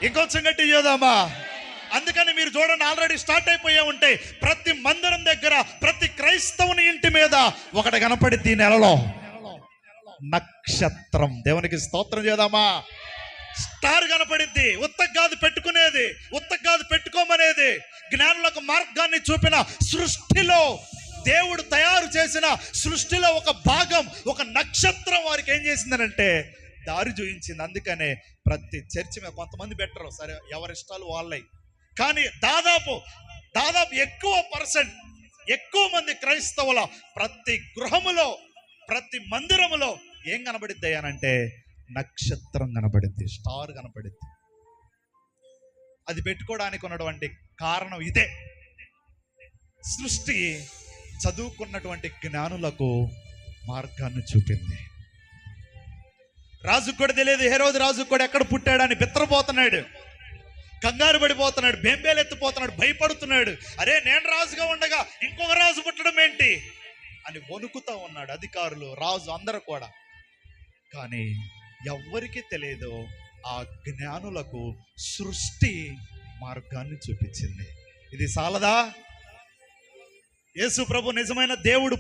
ఇంకొంచెం గట్టి చేద్దామా? అందుకని మీరు చూడండి, ఆల్రెడీ స్టార్ట్ అయిపోయే ఉంటాయి. ప్రతి మందిరం దగ్గర, ప్రతి క్రైస్తవుని ఇంటి మీద ఒకటి కనపడిద్ది ఈ నెలలో, నక్షత్రం. దేవునికి స్తోత్రం చేద్దామా? స్టార్ కనపడిద్ది. ఉత్తగాదు పెట్టుకునేది, ఉత్తగాదు పెట్టుకోమనేది. జ్ఞానులకు మార్గాన్ని చూపిన సృష్టిలో, దేవుడు తయారు చేసిన సృష్టిలో ఒక భాగం, ఒక నక్షత్రం వారికి ఏం చేసిందనంటే దారి చూపించింది. అందుకనే ప్రతి చర్చి మీద కొంతమంది పెట్టరు, సరే ఎవరి ఇష్టాలు వాళ్ళవి, కానీ దాదాపు ఎక్కువ పర్సెంట్, ఎక్కువ మంది క్రైస్తవుల ప్రతి గృహములో, ప్రతి మందిరములో ఏం కనబడిద్ది అనంటే నక్షత్రం కనబడిద్ది, స్టార్ కనబడిద్ది. అది పెట్టుకోవడానికి ఉన్నటువంటి కారణం ఇదే. సృష్టి చదువుకున్నటువంటి జ్ఞానులకు మార్గాన్ని చూపింది. రాజుకు కూడా తెలియదు, హేరోదు రాజుకు కూడా ఎక్కడ పుట్టాడని బిత్తరపోతున్నాడు, కంగారు పడిపోతున్నాడు, బెంబేలెత్తిపోతున్నాడు, భయపడుతున్నాడు. అరే నేను రాజుగా ఉండగా ఇంకొక రాజు పుట్టడం ఏంటి అని వణుకుతూ ఉన్నాడు. అధికారులు, రాజు అందరూ కూడా. కానీ ఎవ్వరికి తెలియదు, ఆ జ్ఞానులకు సృష్టి మార్గాన్ని చూపించింది. ఇది సాలదా? యేసు ప్రభు నిజమైన దేవుడు